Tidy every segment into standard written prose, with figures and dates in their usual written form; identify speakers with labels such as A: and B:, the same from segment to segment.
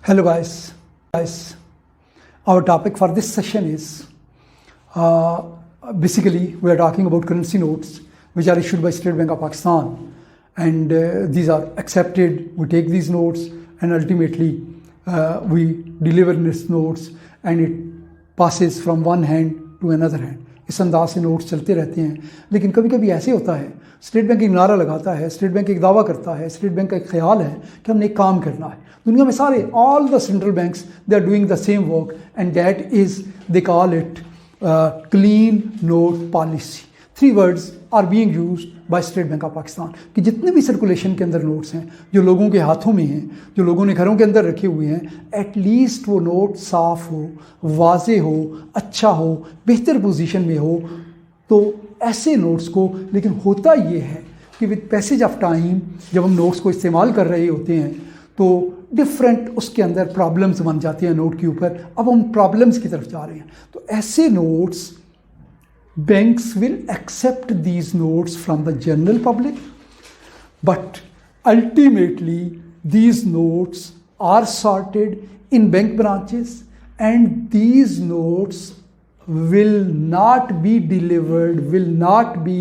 A: Hello guys. Our topic for this session is basically we are talking about currency notes which are issued by State Bank of Pakistan, and these are accepted. We take these notes and ultimately we deliver these notes and it passes from one hand to another hand. इस अंदाज से notes चलते रहते हैं, लेकिन कभी कभी ऐसे होता है स्टेट बैंक एक नारा लगाता है, स्टेट बैंक एक दावा करता है, स्टेट बैंक का एक ख्याल है कि हमने एक काम करना है. दुनिया में सारे all the central banks they are doing the same work and that is they call it clean note policy. 3 words are being used by State Bank of Pakistan कि जितने भी सर्कुलेशन के अंदर नोट्स हैं जो लोगों के हाथों में हैं, जो लोगों ने घरों के अंदर रखे हुए हैं, एटलीस्ट वो नोट साफ़ हो, वाजे हो, अच्छा हो, बेहतर पोजीशन में हो. तो ऐसे नोट्स को, लेकिन होता ये है कि विद पैसेज ऑफ टाइम जब हम नोट्स को इस्तेमाल कर रहे होते हैं तो डिफरेंट उसके अंदर प्रॉब्लम्स बन जाते हैं नोट के ऊपर. अब हम प्रॉब्लम्स की तरफ जा रहे हैं. तो ऐसे notes banks will accept these notes from the general public, but ultimately these notes are sorted in bank branches and these notes will not be delivered, will not be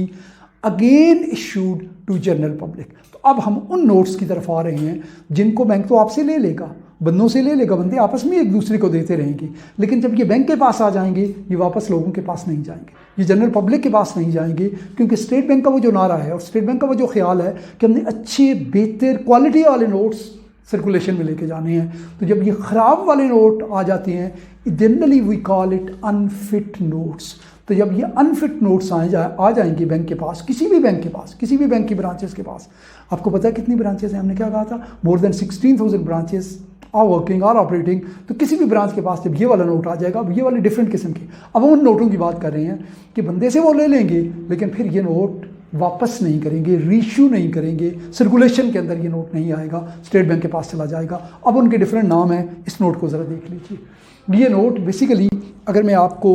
A: again issued to general public. तो अब हम उन notes की तरफ आ रहे हैं जिनको bank तो आपसे ले लेगा, बंदों से ले लेगा, बंदे आपस में एक दूसरे को देते रहेंगे, लेकिन जब ये बैंक के पास आ जाएंगे ये वापस लोगों के पास नहीं जाएंगे, ये जनरल पब्लिक के पास नहीं जाएंगे. क्योंकि स्टेट बैंक का वो जो नारा है और स्टेट बैंक का वो जो ख्याल है कि हमने अच्छे बेहतर क्वालिटी वाले नोट्स सर्कुलेशन में लेके जाने हैं. तो जब ये ख़राब वाले नोट आ जाते हैं, generally we call it unfit notes. तो जब ये अनफिट नोट्स आ जाएंगे बैंक के पास, किसी भी बैंक के पास, किसी भी बैंक की ब्रांचेस के पास. आपको पता है कितनी ब्रांचेस हैं? हमने क्या कहा था? More than 16,000 branches are working, are operating. तो किसी भी ब्रांच के पास जब ये वाला नोट आ जाएगा, अब ये वाले डिफरेंट किस्म के, अब हम उन नोटों की बात कर रहे हैं कि बंदे से वो ले लेंगे लेकिन फिर ये नोट वापस नहीं करेंगे, रीइश्यू नहीं करेंगे, सर्कुलेशन के अंदर ये नोट नहीं आएगा, स्टेट बैंक के पास चला जाएगा. अब उनके डिफरेंट नाम हैं. इस नोट को ज़रा देख लीजिए. ये नोट बेसिकली अगर मैं आपको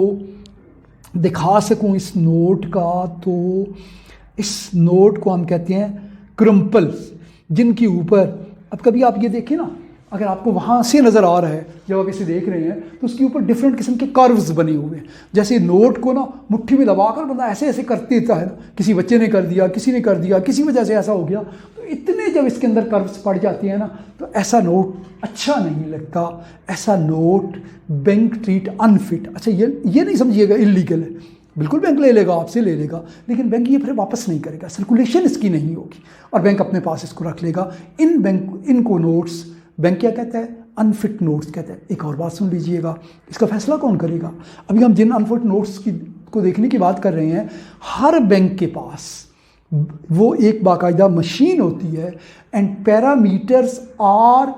A: दिखा सकूं इस नोट का, तो इस नोट को हम कहते हैं क्रम्पल्स, जिनके ऊपर, अब कभी आप ये देखें ना, अगर आपको वहाँ से नज़र आ रहा है, जब आप इसे देख रहे हैं तो उसके ऊपर डिफरेंट किस्म के कर्व्स बने हुए हैं. जैसे नोट को ना मुट्ठी में दबाकर बंदा ऐसे ऐसे कर देता है ना, किसी बच्चे ने कर दिया, किसी ने कर दिया, किसी वजह से ऐसा हो गया. तो इतने जब इसके अंदर कर्व्स पड़ जाते हैं ना, तो ऐसा नोट अच्छा नहीं लगता. ऐसा नोट बैंक ट्रीट अनफिट. अच्छा, ये नहीं समझिएगा इलीगल है, बिल्कुल बैंक ले लेगा, आपसे ले लेगा, लेकिन बैंक ये फिर वापस नहीं करेगा, सर्कुलेशन इसकी नहीं होगी और बैंक अपने पास इसको रख लेगा. इनको नोट्स बैंक क्या कहता है? अनफिट नोट्स कहता है. एक और बात सुन लीजिएगा, इसका फैसला कौन करेगा? अभी हम जिन अनफिट नोट्स को देखने की बात कर रहे हैं, हर बैंक के पास वो एक बाकायदा मशीन होती है and parameters are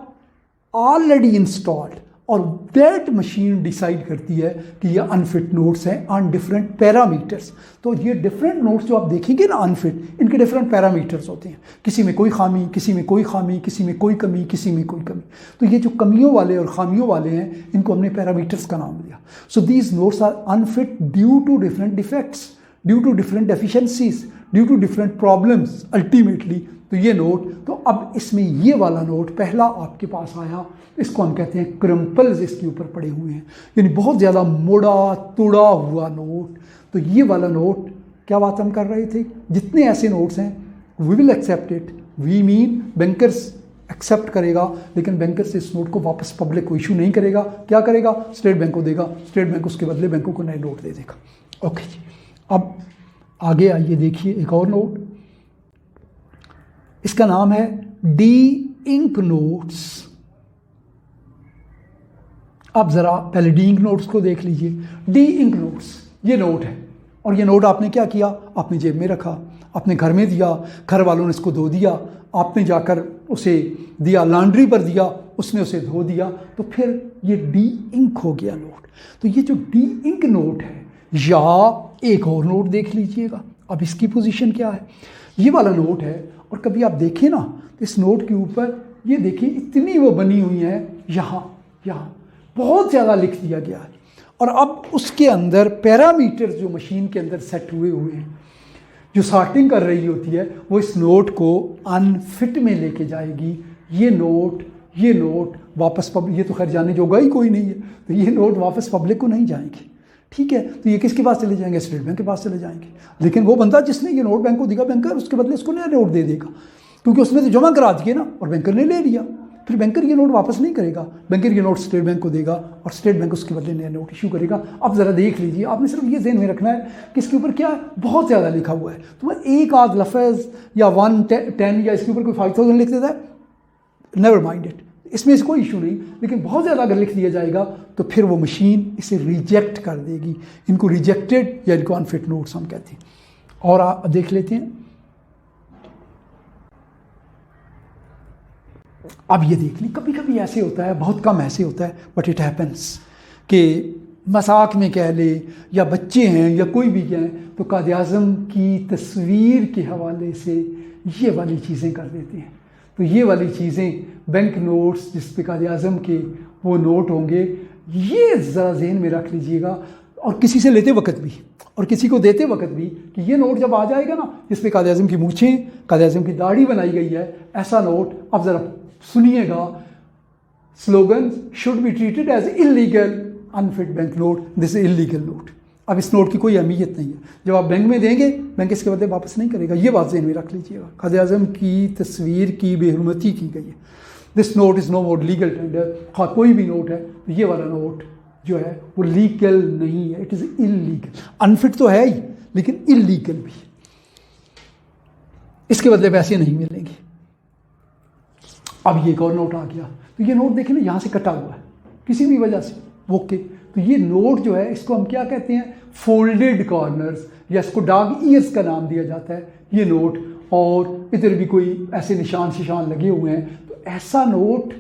A: already installed, और दैट मशीन डिसाइड करती है कि ये अनफिट नोट्स हैं ऑन डिफरेंट पैरामीटर्स. तो ये डिफरेंट नोट्स जो आप देखेंगे ना अनफिट, इनके डिफरेंट पैरामीटर्स होते हैं. किसी में कोई खामी, किसी में कोई खामी, किसी में कोई कमी, किसी में कोई कमी. तो ये जो कमियों वाले और खामियों वाले हैं, इनको हमने पैरामीटर्स का नाम दिया. So these notes are unfit due to different defects, due to different deficiencies, due to different problems ultimately. तो ये नोट, तो अब इसमें ये वाला नोट पहला आपके पास आया, इसको हम कहते हैं क्रम्पल्स, इसके ऊपर पड़े हुए हैं, यानी बहुत ज़्यादा मुड़ा तुड़ा हुआ नोट. तो ये वाला नोट, क्या बात हम कर रहे थे, जितने ऐसे नोट्स हैं we will accept it. We mean bankers accept करेगा, लेकिन बैंकर्स इस नोट को वापस पब्लिक को इशू नहीं करेगा. क्या करेगा? स्टेट बैंक को देगा, स्टेट बैंक उसके बदले बैंकों को नए नोट दे देगा. ओके जी, अब आगे आइए, देखिए एक और नोट, इसका नाम है डी इंक नोट्स. अब ज़रा पहले डी इंक नोट्स को देख लीजिए. डी इंक नोट्स ये नोट है, और ये नोट आपने क्या किया? आपने जेब में रखा, अपने घर में दिया, घर वालों ने इसको धो दिया, आपने जाकर उसे दिया, लॉन्ड्री पर दिया, उसने उसे धो दिया, तो फिर ये डी इंक हो गया नोट. तो ये जो डी इंक नोट है, या एक और नोट देख लीजिएगा. अब इसकी पोजीशन क्या है? ये वाला नोट है, और कभी आप देखें ना तो इस नोट के ऊपर ये देखिए इतनी वो बनी हुई है, यहाँ बहुत ज़्यादा लिख दिया गया है. और अब उसके अंदर पैरामीटर्स जो मशीन के अंदर सेट हुए हैं, जो सॉर्टिंग कर रही होती है, वो इस नोट को अनफिट में लेके जाएगी. ये नोट ये नोट वापस ये तो खैर जाने जोगा ही कोई नहीं है, तो ये नोट वापस पब्लिक को नहीं जाएंगे, ठीक है। तो ये किसके पास चले जाएंगे? स्टेट बैंक के पास चले जाएंगे। लेकिन वो बंदा जिसने ये नोट बैंक को देगा, बैंकर उसके बदले उसको नया नोट दे देगा, क्योंकि उसने तो जमा करा दिए ना, और बैंकर ने ले लिया। फिर बैंकर ये नोट वापस नहीं करेगा, बैंकर ये नोट स्टेट बैंक को देगा और स्टेट बैंक उसके बदले नया नोट इशू करेगा। अब ज़रा देख लीजिए, आपने सिर्फ ये ध्यान में रखना है कि इसके ऊपर क्या बहुत ज़्यादा लिखा हुआ है। तो मैं एक आध लफ्ज़ या 110 या इसके ऊपर कोई 5000 लिख देता है, नेवर माइंड इट, इसमें कोई इशू नहीं। लेकिन बहुत ज़्यादा अगर लिख दिया जाएगा तो फिर वो मशीन इसे रिजेक्ट कर देगी। इनको रिजेक्टेड या इनको अनफिट नोट्स हम कहते हैं। और आप देख लेते हैं, अब ये देख ली, कभी कभी ऐसे होता है, बहुत कम ऐसे होता है, बट इट हैपन्स कि मजाक में कह ले या बच्चे हैं या कोई भी कहें तो कायद आज़म की तस्वीर के हवाले से ये वाली चीज़ें कर देते हैं। तो ये वाली चीज़ें बैंक नोट्स जिस पे कायद आज़म के वो नोट होंगे, ये ज़रा जहन में रख लीजिएगा। और किसी से लेते वक्त भी और किसी को देते वक्त भी कि ये नोट जब आ जाएगा ना जिस पे कायद आज़म की मूछें, कायद आज़म की दाढ़ी बनाई गई है, ऐसा नोट, अब ज़रा सुनिएगा, slogan should be treated as illegal unfit bank note, this is illegal note. अब इस नोट की कोई अहमियत नहीं है, जब आप बैंक में देंगे बैंक इसके बदले वापस नहीं करेगा। ये बात ज़हन में रख लीजिएगा, कायद आज़म की तस्वीर की बेहुरमती की गई है। This note is no more legal tender. हाँ, कोई भी नोट है तो ये वाला नोट जो है वो लीगल नहीं है, इट इज़ इलीगल। अनफिट तो है ही लेकिन इलीगल भी, इसके बदले पैसे नहीं मिलेंगे। अब ये एक और नोट आ गया, तो ये नोट देखिए ना, यहाँ से कटा हुआ है किसी भी वजह से, ओके। तो ये नोट जो है इसको हम क्या कहते हैं? फोल्डेड कॉर्नर्स, या इसको डॉग ईयर्स का नाम दिया जाता है ये नोट। और इधर भी कोई ऐसे निशान शिशान लगे हुए हैं, तो ऐसा नोट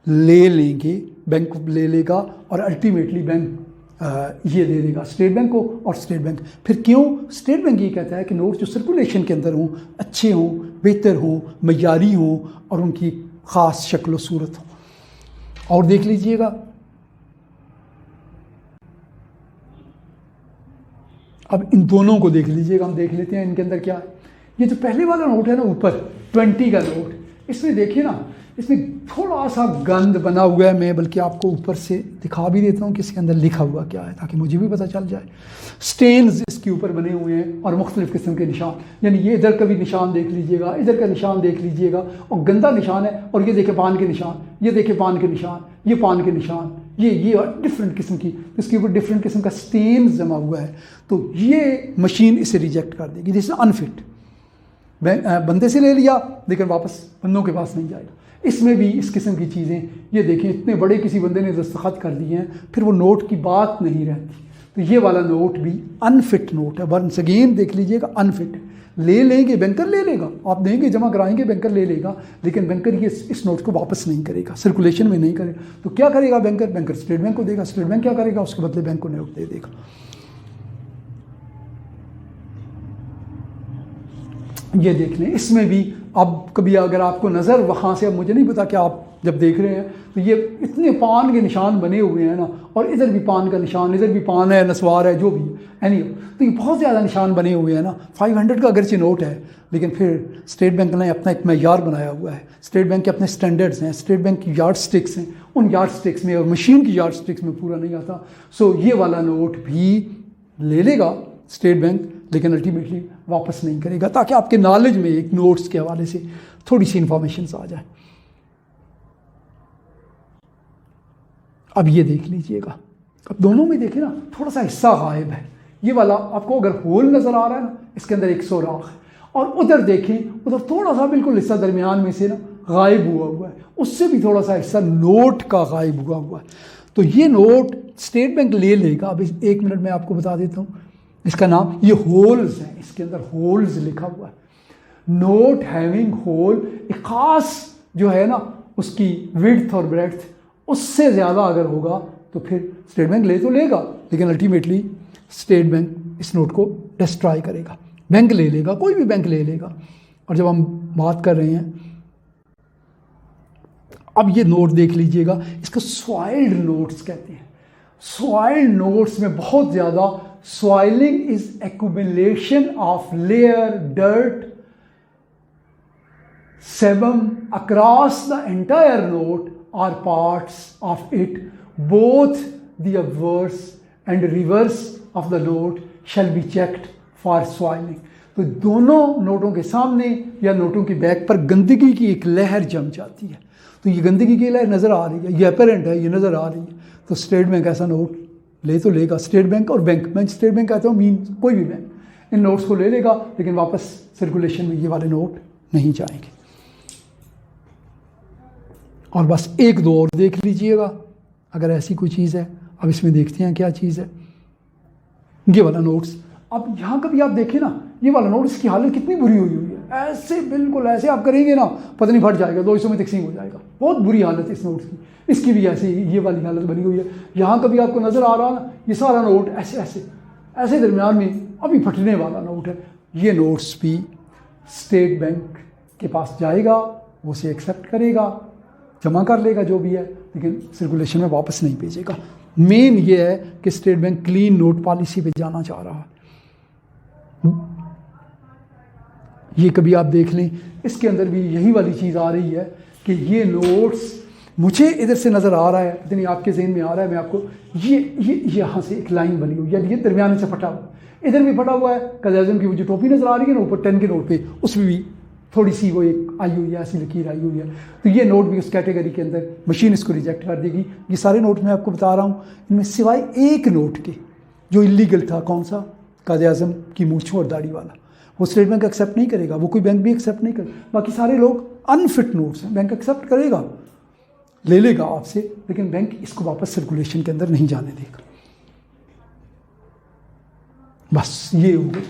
A: ले लेंगे, बैंक ले लेगा और अल्टीमेटली बैंक ये दे देगा स्टेट बैंक को। और स्टेट बैंक फिर क्यों? स्टेट बैंक ये कहता है कि नोट जो सर्कुलेशन के अंदर हों, अच्छे हों, बेहतर हों, मयारी हों और उनकी ख़ास शक्ल सूरत हो। और देख लीजिएगा, अब इन दोनों को देख लीजिएगा, हम देख लेते हैं इनके अंदर क्या है। ये जो पहले वाला नोट है ना, ऊपर 20 का नोट, इसमें देखिए ना, इसमें थोड़ा सा गंद बना हुआ है। मैं बल्कि आपको ऊपर से दिखा भी देता हूँ कि इसके अंदर लिखा हुआ क्या है, ताकि मुझे भी पता चल जाए। स्टेन्स इसके ऊपर बने हुए हैं और मुख्तलिफ़ किस्म के निशान, यानी ये इधर का भी निशान देख लीजिएगा, इधर का निशान देख लीजिएगा, और गंदा निशान है। और ये देखे पान के निशान, ये देखे पान के निशान, ये पान के निशान, ये और डिफरेंट किस्म की, इसके ऊपर डिफरेंट किस्म का स्टेन्स जमा हुआ है। तो ये मशीन इसे रिजेक्ट कर देगी, दिस इज अनफिट। बंदे से ले लिया लेकिन वापस बंदों के पास नहीं जाएगा। इसमें भी इस किस्म की चीज़ें, ये देखिए इतने बड़े किसी बंदे ने दस्तखत कर दिए हैं, फिर वो नोट की बात नहीं रहती। तो ये वाला नोट भी अनफिट नोट है। वंस अगेन देख लीजिएगा, अनफिट है। ले लेंगे, बैंकर ले लेगा, आप देंगे, जमा कराएंगे, बैंकर ले लेगा, लेकिन बैंकर ये इस नोट को वापस नहीं करेगा, सर्कुलेशन में नहीं करेगा। तो क्या करेगा बैंकर? बैंकर स्टेट बैंक को देगा, स्टेट बैंक क्या करेगा? उसके बदले बैंक को नोट दे देगा। ये देख लें, इसमें भी अब कभी अगर आपको नज़र वहाँ से, अब मुझे नहीं पता कि आप जब देख रहे हैं तो ये इतने पान के निशान बने हुए हैं ना, और इधर भी पान का निशान, इधर भी पान है, नस्वार है, जो भी है, एनी तो ये बहुत ज़्यादा निशान बने हुए हैं ना। 500 का अगरचे नोट है, लेकिन फिर स्टेट बैंक ने अपना एक मैयार बनाया हुआ है। स्टेट बैंक के अपने स्टैंडर्ड्स हैं, स्टेट बैंक की यार्ड स्टिक्स हैं, उन यार्ड स्टिक्स में और मशीन की यार्ड स्टिक्स में पूरा नहीं आता। सो ये वाला नोट भी ले लेगा स्टेट बैंक, लेकिन अल्टीमेटली वापस नहीं करेगा, ताकि आपके नॉलेज में एक नोट्स के हवाले से थोड़ी सी इंफॉर्मेशन आ जाए। अब ये देख लीजिएगा, अब दोनों में देखें ना, थोड़ा सा हिस्सा गायब है। ये वाला आपको अगर होल नज़र आ रहा है ना, इसके अंदर एक सुराख है, और उधर देखें, उधर थोड़ा सा बिल्कुल हिस्सा दरमियान में से ना गायब हुआ है, उससे भी थोड़ा सा हिस्सा नोट का गायब हुआ है। तो ये नोट स्टेट बैंक ले लेगा। अब 1 मिनट में आपको बता देता हूँ इसका नाम। ये होल्स हैं, इसके अंदर होल्स लिखा हुआ है। नोट हैविंग होल, एक ख़ास जो है ना उसकी विड्थ और ब्रेड्थ, उससे ज़्यादा अगर होगा तो फिर स्टेट बैंक ले तो लेगा, लेकिन अल्टीमेटली स्टेट बैंक इस नोट को डिस्ट्रॉय करेगा। बैंक ले लेगा, कोई भी बैंक ले लेगा। और जब हम बात कर रहे हैं, अब ये नोट देख लीजिएगा, इसको सॉइल्ड नोट्स कहते हैं। सॉइल्ड नोट्स में बहुत ज़्यादा, soiling is accumulation of layer, dirt, sebum across the entire note or parts of it, both the obverse and reverse of the note shall be checked for soiling. तो दोनों नोटों के सामने या नोटों की बैक पर गंदगी की एक लहर जम जाती है। तो ये गंदगी की लहर नज़र आ रही है, ये अपेरेंट है, ये नज़र आ रही है। तो स्टेट बैंक ऐसा नोट ले तो लेगा, स्टेट बैंक और बैंक, मैं स्टेट बैंक कहता हूँ मीन कोई भी बैंक, इन नोट्स को ले लेगा, लेकिन वापस सर्कुलेशन में ये वाले नोट नहीं जाएंगे। और बस एक दो और देख लीजिएगा अगर ऐसी कोई चीज़ है। अब इसमें देखते हैं क्या चीज़ है। ये वाला नोट्स, अब यहाँ कभी आप देखें ना, ये वाला नोट, इसकी हालत कितनी बुरी हुई है। ऐसे बिल्कुल ऐसे आप करेंगे ना, पता नहीं फट जाएगा, 2 हिस्सों में तकसीम हो जाएगा। बहुत बुरी हालत है इस नोट्स की। इसकी भी ऐसे ये वाली हालत बनी हुई है। यहाँ कभी आपको नज़र आ रहा ना, ये सारा नोट ऐसे ऐसे ऐसे दरमियान में अभी फटने वाला नोट है। ये नोट्स भी स्टेट बैंक के पास जाएगा, वो उसे एक्सेप्ट करेगा, जमा कर लेगा जो भी है, लेकिन सर्कुलेशन में वापस नहीं भेजेगा। मेन ये है कि state bank clean note policy पे जाना चाह रहा है। ये कभी आप देख लें, इसके अंदर भी यही वाली चीज़ आ रही है कि ये नोट्स मुझे इधर से नज़र आ रहा है, पता नहीं आपके जहन में आ रहा है, मैं आपको ये यहाँ से एक लाइन बनी हुई है, ये दरमियान से फटा हुआ, इधर भी फटा हुआ है। कायद-ए-आज़म की वो जो टोपी नज़र आ रही है ना ऊपर 10 के नोट पे, उसमें भी थोड़ी सी वो एक आई हुई है, ऐसी लकीर आई हुई है। तो ये नोट भी उस कैटेगरी के अंदर, मशीन इसको रिजेक्ट कर देगी। ये सारे नोट मैं आपको बता रहा हूँ, इनमें सिवाय एक नोट के जो इलीगल था, कौन सा, कायद-ए-आज़म की मूंछों और दाढ़ी वाला, वो स्टेट बैंक एक्सेप्ट नहीं करेगा, वो कोई बैंक भी एक्सेप्ट नहीं करेगा। बाकी सारे लोग अनफिट नोट्स हैं, बैंक एक्सेप्ट करेगा, ले लेगा आपसे, लेकिन बैंक इसको वापस सर्कुलेशन के अंदर नहीं जाने देगा। बस ये हो गई।